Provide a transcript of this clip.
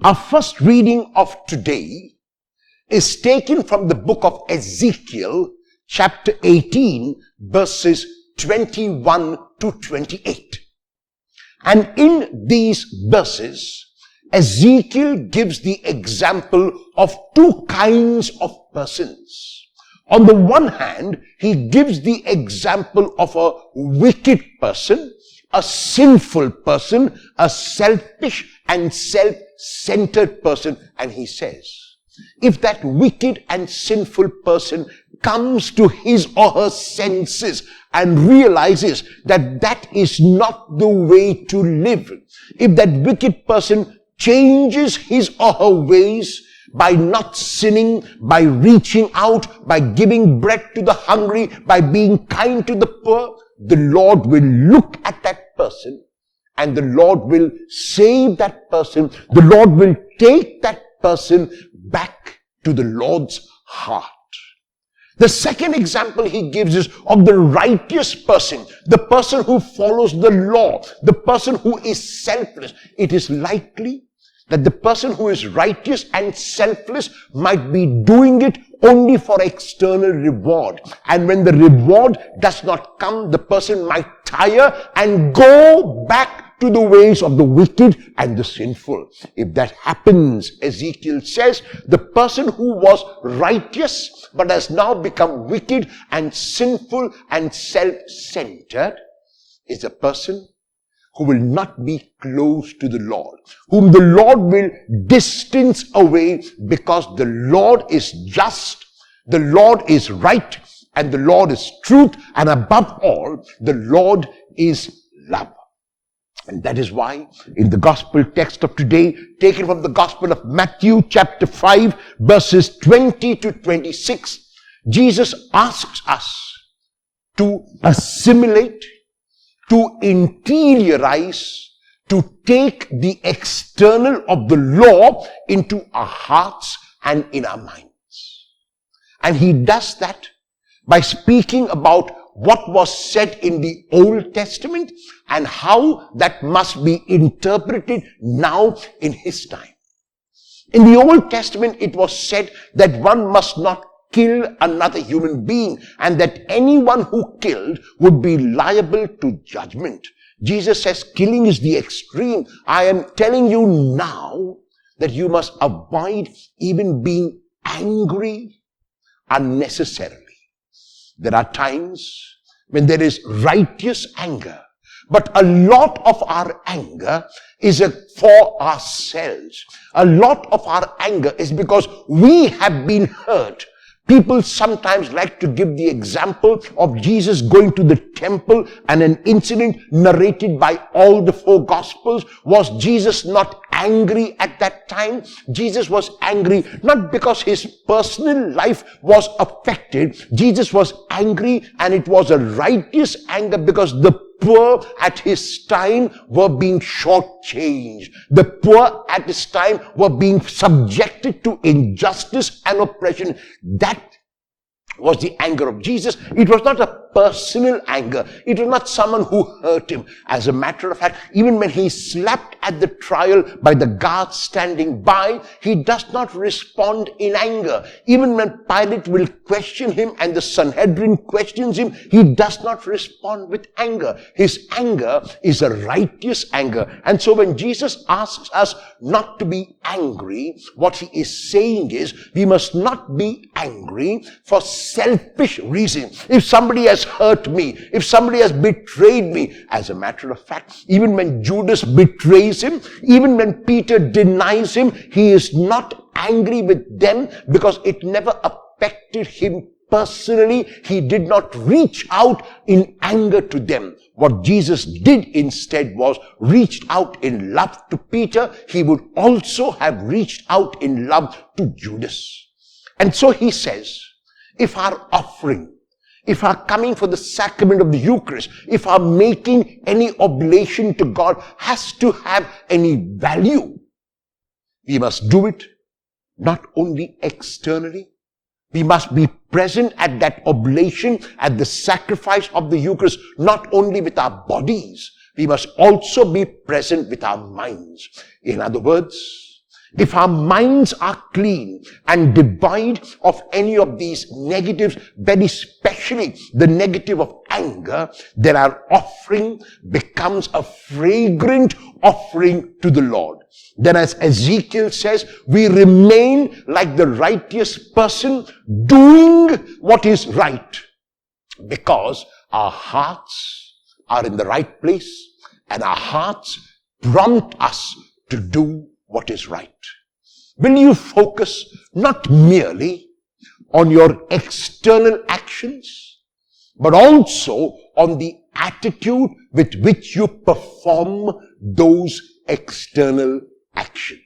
Our first reading of today is taken from the book of Ezekiel, chapter 18, verses 21 to 28. And in these verses, Ezekiel gives the example of two kinds of persons. On the one hand, he gives the example of a wicked person, a sinful person, a selfish and self-centered person. And he says, if that wicked and sinful person comes to his or her senses and realizes that that is not the way to live, if that wicked person changes his or her ways by not sinning, by reaching out, by giving bread to the hungry, by being kind to the poor, the Lord will look at that person and the Lord will save that person. The Lord will take that person back to the Lord's heart. The second example he gives is of the righteous person, the person who follows the law, the person who is selfless. It is likely that the person who is righteous and selfless might be doing it only for external reward. And when the reward does not come, the person might tire and go back to the ways of the wicked and the sinful. If that happens, Ezekiel says, the person who was righteous but has now become wicked and sinful and self-centered is a person who will not be close to the Lord, whom the Lord will distance away, because the Lord is just, the Lord is right, and the Lord is truth, and above all, the Lord is love. And that is why in the gospel text of today, taken from the gospel of Matthew chapter 5, verses 20 to 26, Jesus asks us to assimilate, to interiorize, to take the external of the law into our hearts and in our minds. And he does that by speaking about what was said in the Old Testament and how that must be interpreted now in his time. In the Old Testament, it was said that one must not kill another human being, and that anyone who killed would be liable to judgment. Jesus says killing is the extreme. I am telling you now that you must avoid even being angry unnecessarily. There are times when there is righteous anger, but a lot of our anger is for ourselves. A lot of our anger is because we have been hurt. People sometimes like to give the example of Jesus going to the temple, and an incident narrated by all the four gospels. Was Jesus not angry at that time? Jesus was angry not because his personal life was affected. Jesus was angry, and it was a righteous anger, because the poor at his time were being shortchanged. The poor at his time were being subjected to injustice and oppression. That was the anger of Jesus. It was not a personal anger. It was not someone who hurt him. As a matter of fact, even when he slapped at the trial by the guards standing by, he does not respond in anger. Even when Pilate will question him and the Sanhedrin questions him, he does not respond with anger. His anger is a righteous anger. And so when Jesus asks us not to be angry, what he is saying is we must not be angry for selfish reasons. If somebody has hurt me, if somebody has betrayed me, as a matter of fact, even when Judas betrays him, even when Peter denies him, he is not angry with them because it never affected him personally. He did not reach out in anger to them. What Jesus did instead was reached out in love to Peter. He would also have reached out in love to Judas. And so he says, if our offering, if our coming for the sacrament of the Eucharist, if our making any oblation to God has to have any value, we must do it not only externally. We must be present at that oblation, at the sacrifice of the Eucharist, not only with our bodies. We must also be present with our minds. In other words, if our minds are clean and devoid of any of these negatives, very especially the negative of anger, then our offering becomes a fragrant offering to the Lord. Then, as Ezekiel says, we remain like the righteous person doing what is right, because our hearts are in the right place and our hearts prompt us to do what is right. Will you focus not merely on your external actions, but also on the attitude with which you perform those external actions?